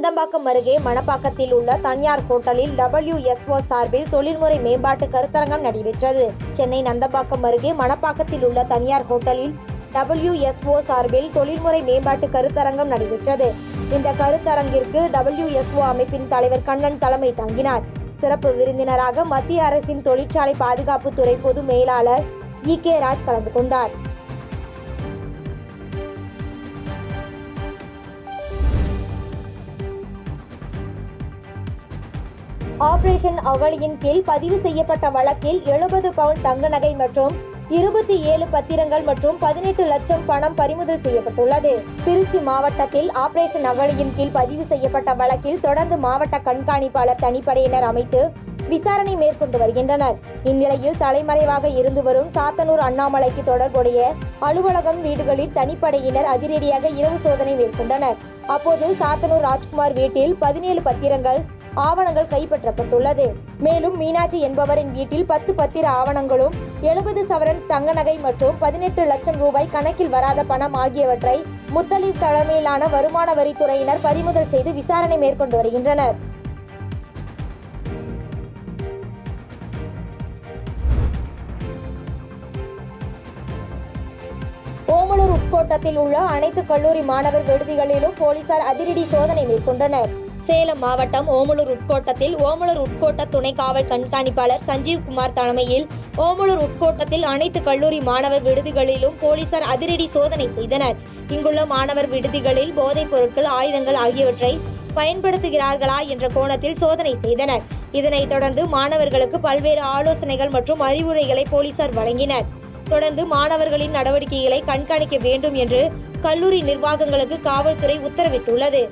நந்தம்பாக்கம் அருகே மணப்பாக்கத்தில் உள்ள தனியார் ஹோட்டலில் WSO சார்பில் தொழில்முறை மேம்பாட்டு கருத்தரங்கம் நடைபெற்றது. சென்னை நந்தம்பாக்கம் அருகே மணப்பாக்கத்தில் உள்ள தனியார் ஹோட்டலில் WSO சார்பில் தொழில்முறை மேம்பாட்டு கருத்தரங்கம் நடைபெற்றது. இந்த கருத்தரங்கிற்கு WSO அமைப்பின் தலைவர் கண்ணன் தலைமை தாங்கினார். சிறப்பு விருந்தினராக மத்திய அரசின் தொழிற்சாலை பாதுகாப்பு துறை பொது மேலாளர் EK ராஜ் கலந்து கொண்டார். ஆபரேஷன் அகழியின் கீழ் பதிவு செய்யப்பட்ட வழக்கில் 70 பவுண்ட் தங்க நகை மற்றும் 27 பத்திரங்கள் மற்றும் 18 லட்சம் பணம் பறிமுதல் செய்யப்பட்டுள்ளது. திருச்சி மாவட்டத்தில் ஆபரேஷன் அகழியின் கீழ் பதிவு செய்யப்பட்ட வழக்கில் தொடர்ந்து மாவட்ட கண்காணிப்பாளர் தனிப்படையினர் அமைத்து விசாரணை மேற்கொண்டு வருகின்றனர். இந்நிலையில் தலைமறைவாக இருந்து வரும் சாத்தனூர் அண்ணாமலைக்கு தொடர்புடைய அலுவலகம் வீடுகளில் தனிப்படையினர் அதிரடியாக இரவு சோதனை மேற்கொண்டனர். அப்போது சாத்தனூர் ராஜ்குமார் வீட்டில் 17 பத்திரங்கள் ஆவணங்கள் கைப்பற்றப்பட்டுள்ளது. மேலும் மீனாட்சி என்பவரின் வீட்டில் 10 பத்திர ஆவணங்களும் 70 சவரன் தங்க நகை மற்றும் 18 லட்சம் ரூபாய் கணக்கில் வராத பணம் ஆகியவற்றை முத்தலீப் தலைமையிலான வருமான வரித்துறையினர் பறிமுதல் செய்து விசாரணை மேற்கொண்டு வருகின்றனர். ஓமலூர் உட்கோட்டத்தில் உள்ள அனைத்து கல்லூரி மாணவர் விடுதிகளிலும் போலீசார் அதிரடி சோதனை மேற்கொண்டனர். சேலம் மாவட்டம் ஓமலூர் உட்கோட்டத்தில் ஓமலூர் உட்கோட்ட துணை காவல் கண்காணிப்பாளர் சஞ்சீவ்குமார் தலைமையில் ஓமலூர் உட்கோட்டத்தில் அனைத்து கல்லூரி மாணவர் விடுதிகளிலும் போலீசார் அதிரடி சோதனை செய்தனர். இங்குள்ள மாணவர் விடுதிகளில் போதைப் பொருட்கள், ஆயுதங்கள் ஆகியவற்றை பயன்படுத்துகிறார்களா என்ற கோணத்தில் சோதனை செய்தனர். இதனைத் தொடர்ந்து மாணவர்களுக்கு பல்வேறு ஆலோசனைகள் மற்றும் அறிவுரைகளை போலீசார் வழங்கினர். தொடர்ந்து மாணவர்களின் நடவடிக்கைகளை கண்காணிக்க வேண்டும் என்று கல்லூரி நிர்வாகங்களுக்கு காவல்துறை உத்தரவிட்டுள்ளது.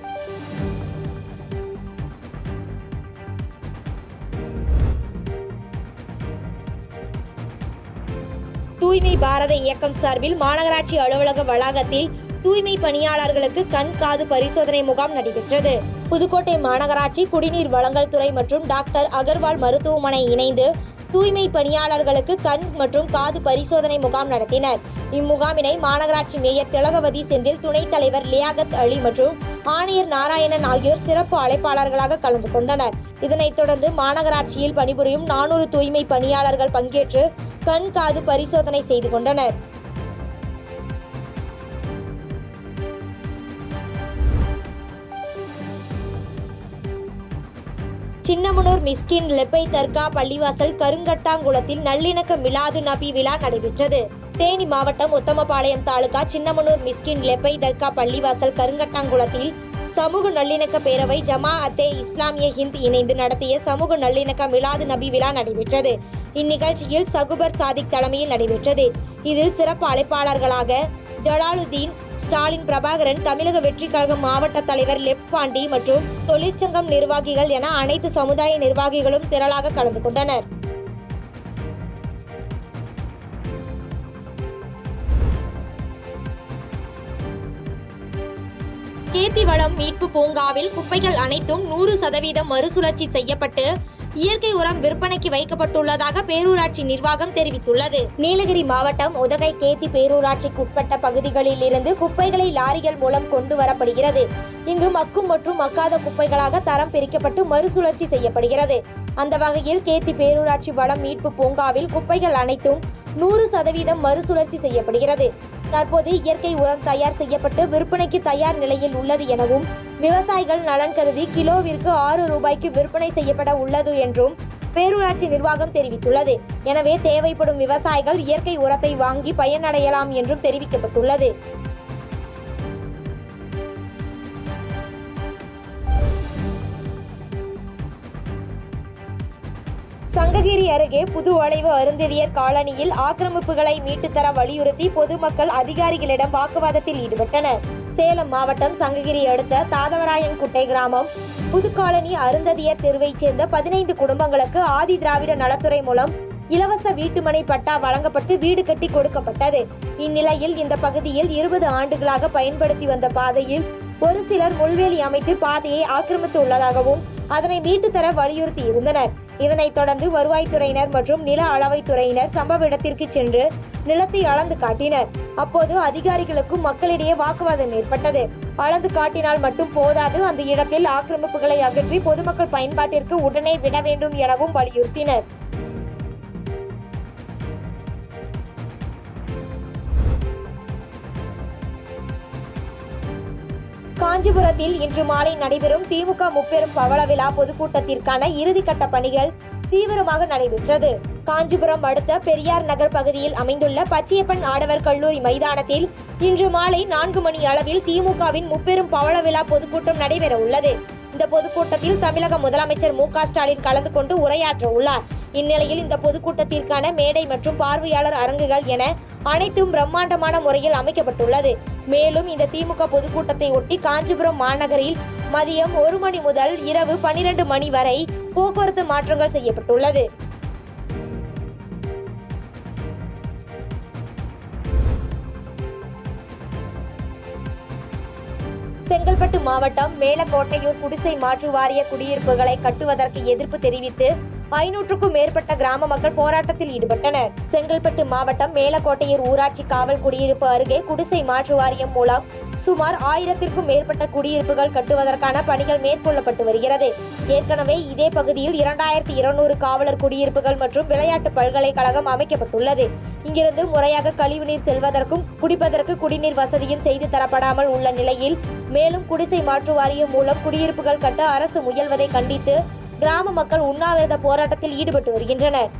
தூய்மை பாரத இயக்கம் சார்பில் மாநகராட்சி அலுவலக வளாகத்தில் தூய்மை பணியாளர்களுக்கு கண் காது பரிசோதனை முகாம் நடைபெற்றது. புதுக்கோட்டை மாநகராட்சி குடிநீர் வழங்கல் துறை மற்றும் டாக்டர் அகர்வால் மருத்துவமனை இணைந்து தூய்மை பணியாளர்களுக்கு கண் மற்றும் காது பரிசோதனை முகாம் நடத்தினர். இம்முகாமினை மாநகராட்சி மேயர் திலகவதி செந்தில், துணைத் தலைவர் லியாகத் அலி மற்றும் ஆணையர் நாராயணன் ஆகியோர் சிறப்பு அழைப்பாளர்களாக கலந்து கொண்டனர். இதனைத் தொடர்ந்து மாநகராட்சியில் பணிபுரியும் 400 தூய்மை பணியாளர்கள் பங்கேற்று கண் காது பரிசோதனை செய்து கொண்டனர். சின்னமனூர் மிஸ்கின் லெப்பை தர்கா பள்ளிவாசல் கருங்கட்டாங்குளத்தில் நல்லிணக்க மிலாது நபி விழா நடைபெற்றது. தேனி மாவட்டம் உத்தமபாளையம் தாலுகா சின்னமனூர் மிஸ்கின் லெப்பை தர்கா பள்ளிவாசல் கருங்கட்டாங்குளத்தில் சமூக நல்லிணக்க பேரவை ஜமாஅத்தே இஸ்லாமிய ஹிந்த் இணைந்து நடத்திய சமூக நல்லிணக்க மிலாது நபி விழா நடைபெற்றது. இந்நிகழ்ச்சியில் சகுபர் சாதிக் தலைமையில் நடைபெற்றது. இதில் சிறப்பு அழைப்பாளர்களாக ஜலாலுதீன், ஸ்டாலின், பிரபாகரன், தமிழக வெற்றி கழகம் மாவட்ட தலைவர் லெப்ட் பாண்டி மற்றும் தொழிற்சங்கம் நிர்வாகிகள் என அனைத்து சமுதாய நிர்வாகிகளும் திரளாக கலந்து கொண்டனர். கேத்தி வளம் மீட்பு பூங்காவில் குப்பைகள் அனைத்தும் 100% மறுசுழற்சி செய்யப்பட்டு இயற்கை உரம் விற்பனைக்கு வைக்கப்பட்டுள்ளதாக பேரூராட்சி நிர்வாகம் தெரிவித்துள்ளது. நீலகிரி மாவட்டம் உதகை கேத்தி பேரூராட்சிக்கு உட்பட்ட பகுதிகளில் இருந்து குப்பைகளை லாரிகள் மூலம் கொண்டு வரப்படுகிறது. இங்கு மக்கும் மற்றும் மக்காத குப்பைகளாக தரம் பிரிக்கப்பட்டு மறுசுழற்சி செய்யப்படுகிறது. அந்த வகையில் கேத்தி பேரூராட்சி வளம் மீட்பு பூங்காவில் குப்பைகள் அனைத்தும் 100% மறுசுழற்சி செய்யப்படுகிறது. தற்போது இயற்கை உரம் தயார் செய்யப்பட்டு விற்பனைக்கு தயார் நிலையில் உள்ளது எனவும் விவசாயிகள் நலன் கருதி கிலோவிற்கு 6 ரூபாய்க்கு விற்பனை செய்யப்பட உள்ளது என்றும் பேரூராட்சி நிர்வாகம் தெரிவித்துள்ளது. எனவே தேவைப்படும் விவசாயிகள் இயற்கை உரத்தை வாங்கி பயனடையலாம் என்றும் தெரிவிக்கப்பட்டுள்ளது. சங்ககிரி அருகே புது வளைவு அருந்ததியர் காலனியில் ஆக்கிரமிப்புகளை மீட்டுத்தர வலியுறுத்தி பொதுமக்கள் அதிகாரிகளிடம் வாக்குவாதத்தில் ஈடுபட்டனர். சேலம் மாவட்டம் சங்ககிரி அடுத்த தாதவராயன்குட்டை கிராமம் புதுக்காலனி அருந்ததியர் தெருவைச் சேர்ந்த 15 குடும்பங்களுக்கு ஆதி திராவிட நலத்துறை மூலம் இலவச வீட்டுமனை பட்டா வழங்கப்பட்டு வீடு கட்டி கொடுக்கப்பட்டது. இந்நிலையில் இந்த பகுதியில் 20 ஆண்டுகளாக பயன்படுத்தி வந்த பாதையில் ஒரு சிலர் முள்வேலி அமைத்து பாதையை ஆக்கிரமித்து உள்ளதாகவும் அதனை மீட்டு தர வலியுறுத்தி இருந்தனர். இதனைத் தொடர்ந்து வருவாய்த்துறையினர் மற்றும் நில அளவைத்துறையினர் சம்பவ இடத்திற்கு சென்று நிலத்தை அளந்து காட்டினர். அப்போது அதிகாரிகளுக்கும் மக்களிடையே வாக்குவாதம் ஏற்பட்டது. அளந்து காட்டினால் மட்டும் போதாது, அந்த இடத்தில் ஆக்கிரமிப்புகளை அகற்றி பொதுமக்கள் பயன்பாட்டிற்கு உடனே விட வேண்டும் எனவும் வலியுறுத்தினர். காஞ்சிபுரத்தில் இன்று மாலை நடைபெறும் திமுக முப்பெரும் பவள விழா பொதுக்கூட்டத்திற்கான இறுதிக்கட்ட பணிகள் தீவிரமாக நடைபெற்றது. காஞ்சிபுரம் அடுத்த பெரியார் நகர் பகுதியில் அமைந்துள்ள பச்சையப்பன் ஆடவர் கல்லூரி மைதானத்தில் இன்று மாலை 4 மணி அளவில் திமுகவின் முப்பெரும் பவள விழா பொதுக்கூட்டம் நடைபெற உள்ளது. இந்த பொதுக்கூட்டத்தில் தமிழக முதலமைச்சர் மு.க. ஸ்டாலின் கலந்து கொண்டு உரையாற்ற உள்ளார். இந்நிலையில் இந்த பொதுக்கூட்டத்திற்கான மேடை மற்றும் பார்வையாளர் அரங்குகள் என அனைத்தும் பிரம்மாண்டமான முறையில் அமைக்கப்பட்டுள்ளது. மேலும் இந்த திமுக பொதுக்கூட்டத்தை ஒட்டி காஞ்சிபுரம் மாநகரில் மதியம் 1 மணி முதல் இரவு 12 மணி வரை போக்குவரத்து மாற்றங்கள் செய்யப்பட்டுள்ளது. செங்கல்பட்டு மாவட்டம் மேலக்கோட்டையூர் குடிசை மாற்று வாரிய குடியிருப்புகளை கட்டுவதற்கு எதிர்ப்பு தெரிவித்து 500க்கும் மேற்பட்ட கிராம மக்கள் போராட்டத்தில் ஈடுபட்டனர். செங்கல்பட்டு மாவட்டம் மேலக்கோட்டையூர் ஊராட்சி காவல் குடியிருப்பு அருகே குடிசை மாற்று வாரியம் மூலம் சுமார் 1000க்கும் மேற்பட்ட குடியிருப்புகள் கட்டுவதற்கான பணிகள் மேற்கொள்ளப்பட்டு வருகிறது. ஏற்கனவே இதே பகுதியில் 2200 காவலர் குடியிருப்புகள் மற்றும் விளையாட்டு பல்கலைக்கழகம் அமைக்கப்பட்டுள்ளது. இங்கிருந்து முறையாக கழிவுநீர் செல்வதற்கும் குடிப்பதற்கு குடிநீர் வசதியும் செய்து தரப்படாமல் உள்ள நிலையில் மேலும் குடிசை மாற்று வாரியம் மூலம் குடியிருப்புகள் கட்ட அரசு முயல்வதை கண்டித்து கிராம மக்கள் உண்ணாவிரத போராட்டத்தில் ஈடுபட்டு வருகின்றனர்.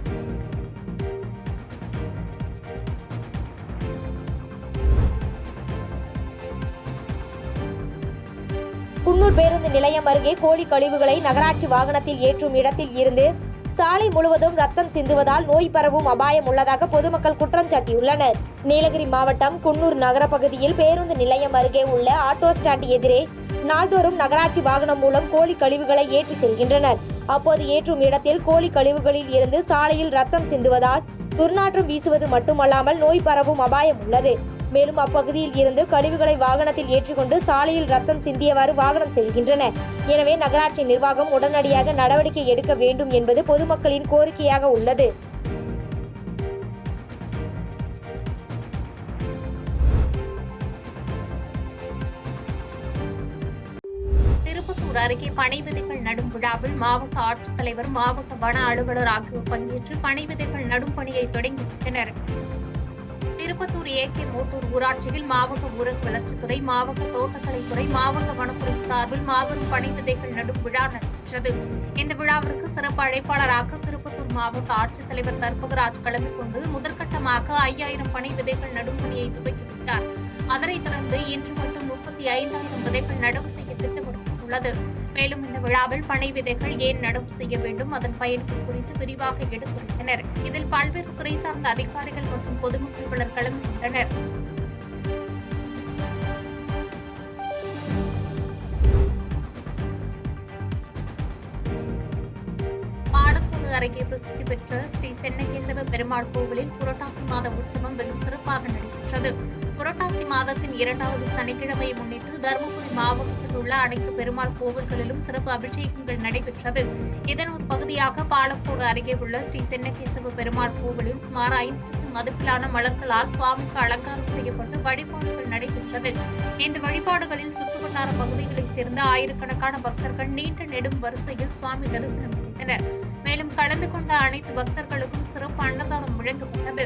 குன்னூர் பேருந்து நிலையம் அருகே கோழி கழிவுகளை நகராட்சி வாகனத்தில் ஏற்றும் இடத்தில் இருந்து சாலை முழுவதும் ரத்தம் சிந்துவதால் நோய் பரவும் அபாயம் உள்ளதாக பொதுமக்கள் குற்றம் சாட்டியுள்ளனர். நீலகிரி மாவட்டம் குன்னூர் நகர பகுதியில் பேருந்து நிலையம் அருகே உள்ள ஆட்டோ ஸ்டாண்ட் எதிரே நாள்தோறும் நகராட்சி வாகனம் மூலம் கோழி கழிவுகளை ஏற்றி செல்கின்றனர். அப்போது ஏற்றும் இடத்தில் கோழி கழிவுகளில் இருந்து சாலையில் ரத்தம் சிந்துவதால் துர்நாற்றம் வீசுவது மட்டுமல்லாமல் நோய் பரவும் அபாயம் உள்ளது. மேலும் அப்பகுதியில் இருந்து கழிவுகளை வாகனத்தில் ஏற்றிக்கொண்டு சாலையில் ரத்தம் சிந்தியவாறு வாகனம் செல்கின்றன. எனவே நகராட்சி நிர்வாகம் உடனடியாக நடவடிக்கை எடுக்க வேண்டும் என்பது பொதுமக்களின் கோரிக்கையாக உள்ளது. திருப்பத்தூர் அருகே பனை விதைகள் நடும் விழாவில் மாவட்ட ஆட்சித்தலைவர், மாவட்ட வன அலுவலர் ஆகியோர் பங்கேற்று பனை விதைகள் நடும் பணியை தொடங்கி வைத்தனர். திருப்பத்தூர் ஏ.கே. மோட்டூர் ஊராட்சியில் மாவட்ட ஊரக வளர்ச்சித்துறை, மாவட்ட தோட்டக்கலைத்துறை, மாவட்ட வனத்துறை சார்பில் மாபெரும் பனை விதைகள் நடும் விழா நடைபெற்றது. இந்த விழாவிற்கு சிறப்பு அழைப்பாளராக திருப்பத்தூர் மாவட்ட ஆட்சித்தலைவர் கற்பகராஜ் கலந்து கொண்டு முதற்கட்டமாக 5000 பனை விதைகள் நடும் பணியை துவக்கி வைத்தார். அதனைத் தொடர்ந்து இன்று மட்டும் 35,000 விதைகள் நடவு செய்ய திட்டமிடப்பட்டுள்ளது. மேலும் இந்த விழாவில் பனை விதைகள் ஏன் நடவு செய்ய வேண்டும், அதன் பயன்கள் குறித்து விரிவாக எடுத்துரைத்தனர். இதில் பல்வேறு துறை சார்ந்த அதிகாரிகள் மற்றும் பொதுமக்கள் பலர் கலந்து கொண்டனர். அருகே பிரசித்தி பெற்ற ஸ்ரீ சென்னகேசவ பெருமாள் கோவிலில் புரட்டாசி மாத உற்சவம் வெகு சிறப்பாக நடைபெற்றது. புரட்டாசி மாதத்தின் 2வது சனிக்கிழமையை முன்னிட்டு தருமபுரி மாவட்டத்தில் உள்ள அனைத்து பெருமாள் கோவில்களிலும் சிறப்பு அபிஷேகங்கள் நடைபெற்றது. இதன் ஒரு பகுதியாக பாலக்கோடு அருகே உள்ள ஸ்ரீ சென்னகேசவ பெருமாள் கோவிலில் சுமார் 5 லட்சம் மதிப்பிலான மலர்களால் சுவாமிக்கு அலங்காரம் செய்யப்பட்டு வழிபாடுகள் நடைபெற்றது. இந்த வழிபாடுகளில் சுற்றுவட்டார பகுதிகளைச் சேர்ந்த ஆயிரக்கணக்கான பக்தர்கள் நீண்ட நெடும் வரிசையில் சுவாமி தரிசனம் செய்தனர். மேலும் கலந்து கொண்ட அனைத்து பக்தர்களுக்கும் சிறப்பு அன்னதானம் வழங்கப்பட்டது.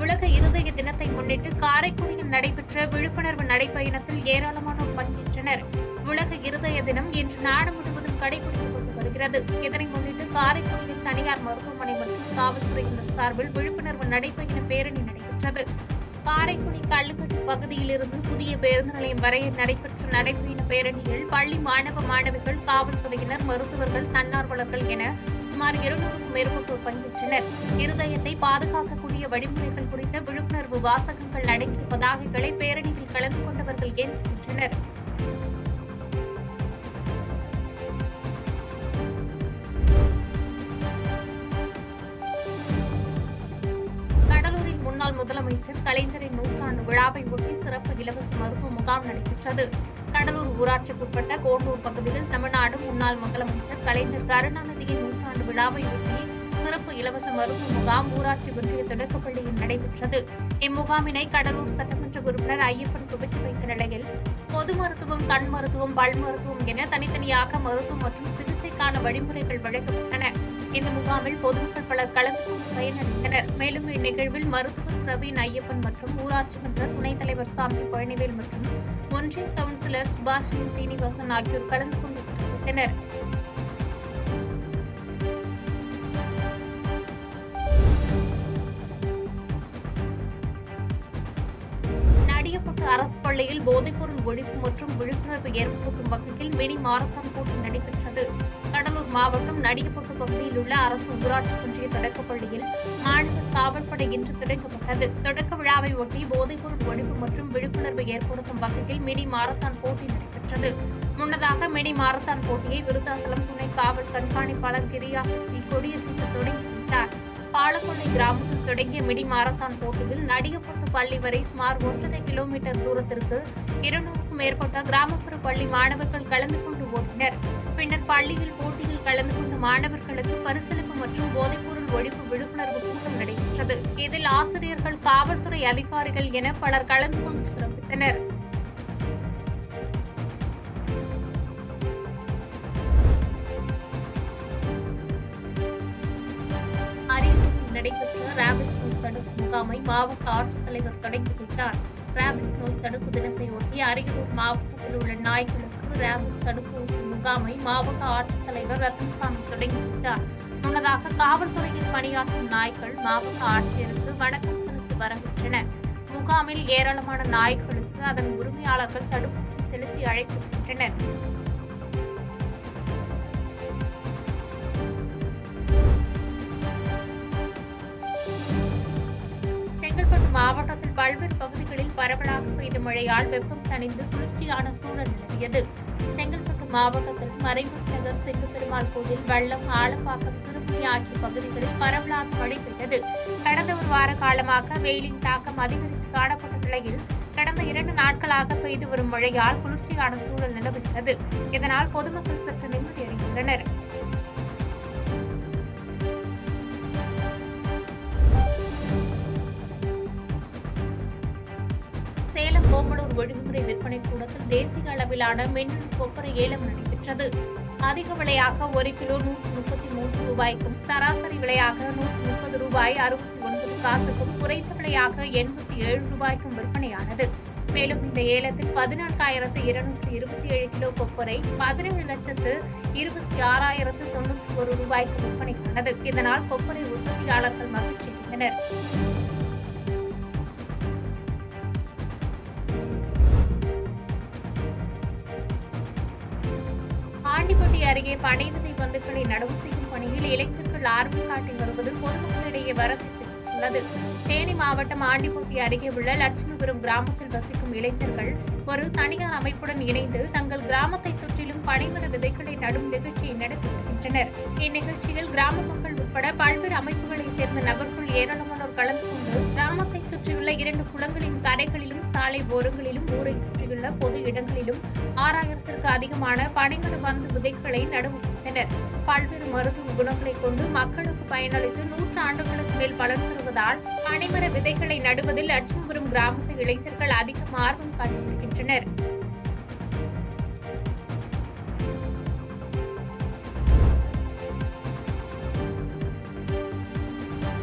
உலக இருதய தினத்தை முன்னிட்டு காரைக்குடியில் நடைபெற்ற விழிப்புணர்வு நடைபயணத்தில் ஏராளமானோர் பங்கேற்றனர். உலக இருதய தினம் இன்று நாடு முழுவதும் கடைபிடிக்கப்பட்டு வருகிறது. இதனை முன்னிட்டு காரைக்குடியில் தனியார் மருத்துவமனை மற்றும் காவல்துறையினர் சார்பில் விழிப்புணர்வு நடைபயண பேரணி நடைபெற்றது. காரைக்குடி கள்ளுக்கட்டு பகுதியிலிருந்து புதிய பேருந்து நிலையம் வரை நடைபெற்ற நடைபயண பேரணியில் பள்ளி மாணவ மாணவிகள், காவல்துறையினர், மருத்துவர்கள், தன்னார்வலர்கள் என சுமார் 200க்கும் மேற்பட்டோர் பங்கேற்றனர். இருதயத்தை பாதுகாக்கக்கூடிய வழிமுறைகள் குறித்த விழிப்புணர்வு வாசகங்கள் அடங்கிய பதாகைகளை பேரணியில் கலந்து கொண்டவர்கள் ஏந்தி சென்றனர். முன்னாள் முதலமைச்சர் கலைஞரின் நூற்றாண்டு விழாவை ஒட்டி சிறப்பு இலவச மருத்துவ முகாம் நடைபெற்றது. கடலூர் ஊராட்சிக்குட்பட்ட கோண்டூர் பகுதியில் தமிழ்நாடு முன்னாள் முதலமைச்சர் கலைஞர் கருணாநிதியின் நூற்றாண்டு விழாவை ஒட்டி சிறப்பு இலவச மருத்துவ முகாம் ஊராட்சி ஒன்றிய தொடக்கப்பள்ளியில் நடைபெற்றது. இம்முகாமினை கடலூர் சட்டமன்ற உறுப்பினர் ஐயப்பன் துவக்கி வைத்த நிலையில் பொது மருத்துவம், கண் மருத்துவம், பல் மருத்துவம் என தனித்தனியாக மருத்துவம் மற்றும் சிகிச்சைக்கான வழிமுறைகள் வழங்கப்பட்டன. இந்த முகாமில் பொதுமக்கள் பலர் கலந்து கொண்டு பயனடைந்தனர். மேலும் இந்நிகழ்வில் மருத்துவர் பிரவீன் ஐயப்பன் மற்றும் ஊராட்சி மன்ற துணைத் தலைவர் சாந்தி பழனிவேல் மற்றும் ஒன்றிய கவுன்சிலர் சுபாஷினி சீனிவாசன் ஆகியோர் கலந்து கொண்டு சிறப்பித்தனர். நடிகப்பட்டு அரசு பள்ளியில் போதைப்பொருள் ஒழிப்பு மற்றும் விழிப்புணர்வு ஏற்படுத்தும் வகையில் மினி மாரத்தான் போட்டி நடைபெற்றது. கடலூர் மாவட்டம் நடிகப்பட்டு பகுதியில் உள்ள அரசு ஊராட்சி ஒன்றிய தொடக்கப்பள்ளியில் மாணவர் காவல்படை இன்று தொடங்கப்பட்டது. தொடக்க விழாவை ஒட்டி போதைப்பொருள் ஒழிப்பு மற்றும் விழிப்புணர்வு ஏற்படுத்தும் வகையில் மினி மாரத்தான் போட்டி நடைபெற்றது. முன்னதாக மினி மாரத்தான் போட்டியை விருத்தாசலம் துணை காவல் கண்காணிப்பாளர் கிரியாசக்தி கொடியசைத்து தொடங்கி வைத்தார். பாலக்கொள்ளை கிராமத்தில் தொடங்கிய மினி மாரத்தான் போட்டியில் நடிகப்பட்டு பள்ளி வரை சுமார் 1.5 கிலோமீட்டர் தூரத்திற்கு 200க்கும் மேற்பட்ட கிராமப்புற பள்ளி மாணவர்கள் கலந்து கொண்டு ஓட்டினர். பின்னர் பள்ளியில் போட்டியில் கலந்து கொண்ட மாணவர்களுக்கு பரிசளிப்பு மற்றும் போதைப்பொருள் ஒழிப்பு விழிப்புணர்வு கூட்டம் நடைபெற்றது. இதில் ஆசிரியர்கள், காவல்துறை அதிகாரிகள் என பலர் கலந்து கொண்டு சிறப்பித்தனர். நடைபெற்ற ராபிஸ் நோய் தடுப்பு முகாமை மாவட்ட ஆட்சித்தலைவர் தொடங்கி வைத்தார். ராபிஸ் நோய் தடுப்பு தினத்தையொட்டி அரியலூர் மாவட்டத்தில் உள்ள நாய்களுக்கு ராபிஸ் தடுப்பூசி முகாமை மாவட்ட ஆட்சித்தலைவர் ரத்தனசாமி தொடங்கி வைத்தார். முன்னதாக காவல்துறையில் பணியாற்றும் நாய்கள் மாவட்ட ஆட்சியருக்கு வணக்கம் செலுத்தி வரவேற்றனர். முகாமில் ஏராளமான நாய்களுக்கு அதன் உரிமையாளர்கள் தடுப்பூசி செலுத்தி அழைத்து சென்றனர். செங்கல்பட்டு மாவட்டத்தில் பல்வேறு பகுதிகளில் பரவலாக பெய்த மழையால் வெப்பம் தணிந்து குளிர்ச்சியான சூழல் நிலவியது. செங்கல்பட்டு மாவட்டத்தில் மறைமுட் நகர், செங்குபெருமாள் கோயில், வெள்ளம், ஆலப்பாக்கம், திருப்பணி ஆகிய பகுதிகளில் பரவலாக மழை பெய்தது. கடந்த ஒரு வார காலமாக வெயிலின் தாக்கம் அதிகரித்து காணப்பட்ட நிலையில் கடந்த 2 நாட்களாக பெய்து வரும் மழையால் குளிர்ச்சியான சூழல் நிலவுகிறது. இதனால் பொதுமக்கள் சற்று நிம்மதியடைந்துள்ளனர். சேலம் ஓமலூர் ஒழுங்குமுறை விற்பனை கூடத்தில் தேசிய அளவிலான மின்னணு கொப்பரை ஏலம் நடைபெற்றது. அதிக விலையாக 1 கிலோ 133 ரூபாய்க்கும், சராசரி விலையாக 130 ரூபாய் 69 காசுக்கும், குறைந்த விலையாக 87 ரூபாய்க்கும் விற்பனையானது. மேலும் இந்த ஏலத்தில் 14,227 கிலோ கொப்பரை 17,26,091 ரூபாய்க்கு விற்பனையானது. இதனால் கொப்பரை உற்பத்தியாளர்கள் மகிழ்ச்சி அடைந்தனர். ஆண்டிப்பட்டி அருகே பனை விதை பந்துகளை நடவு செய்யும் பணியில் இளைஞர்கள் ஆர்வம் காட்டி வருவது பொதுமக்களிடையே வரவேற்பு பெற்றுள்ளது. தேனி மாவட்டம் ஆண்டிப்பட்டி அருகே உள்ள லட்சுமிபுரம் கிராமத்தில் வசிக்கும் இளைஞர்கள் ஒரு தனியார் அமைப்புடன் இணைந்து தங்கள் கிராமத்தை சுற்றிலும் பனைமர விதைகளை நடும் நிகழ்ச்சியை நடத்தி வருகின்றனர். இந்நிகழ்ச்சியில் கிராம மக்கள் உட்பட பல்வேறு அமைப்புகளை சேர்ந்த நபர்கள் ஏராளமானோர் கலந்து கொண்டு கிராமத்தை சுற்றியுள்ள 2 குளங்களின் கரைகளிலும், சாலை ஓரங்களிலும், ஊரை சுற்றியுள்ள பொது இடங்களிலும் 6000த்திற்கு அதிகமான பனைமர பந்து விதைகளை நடவு செய்தனர். பல்வேறு மருத்துவ குணங்களை கொண்டு மக்களுக்கு பயனளித்து 100 ஆண்டுகளுக்கு மேல் பலன் தருவதால் பனைமர விதைகளை நடுவதில் லட்சுமிபுரம் கிராமத்து இளைஞர்கள் அதிகம் ஆர்வம் காட்டி வருகின்றனர்.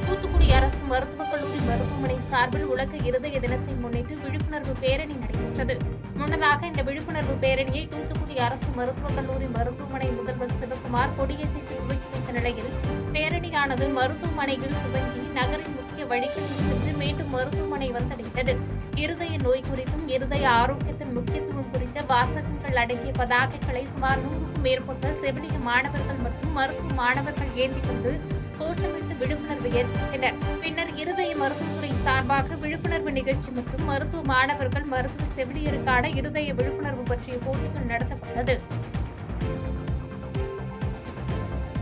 தூத்துக்குடி அரசு மருத்துவக் கல்லூரி மருத்துவமனை சார்பில் உலக இருதய தினத்தை முன்னிட்டு விழிப்புணர்வு பேரணி நடைபெற்றது. முன்னதாக இந்த விழிப்புணர்வு பேரணியை தூத்துக்குடி அரசு மருத்துவக் கல்லூரி மருத்துவமனை முதல்வர் சிவக்குமார் கொடியசைத்து துவக்கி வைத்த நிலையில் பேரணியானது மருத்துவமனையில் துவங்கி நகரின் முக்கிய வழிகளில் சென்று மீண்டும் மருத்துவமனை வந்தடைந்தது. இருதய நோய் குறித்தும் இருதய ஆரோக்கியத்தின் முக்கியத்துவம் குறித்த வாசகங்கள் அடங்கிய பதாகைகளை சுமார் 100க்கும் மேற்பட்ட செவிலிய மாணவர்கள் மற்றும் மருத்துவ மாணவர்கள் ஏந்தி கொண்டு கோஷமிட்டு விழிப்புணர்வு ஏற்படுத்தினர். பின்னர் இருதய மருத்துவத்துறை சார்பாக விழிப்புணர்வு நிகழ்ச்சி மற்றும் மருத்துவ மாணவர்கள், மருத்துவ செவிலியருக்கான இருதய விழிப்புணர்வு பற்றிய போட்டிகள் நடத்தப்பட்டது.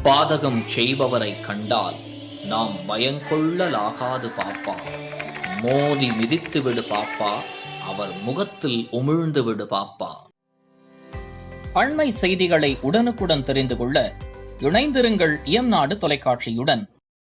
பாதகம் செய்பவரை கண்டால் நாம் பயங்கொள்ளலாகாது பாப்பா. மோதி மிதித்து விடு பாப்பா, அவர் முகத்தில் உமிழ்ந்து விடு பாப்பா. அண்மை செய்திகளை உடனுக்குடன் தெரிந்து கொள்ள இணைந்திருங்கள் இயம்நாடு தொலைக்காட்சியுடன்.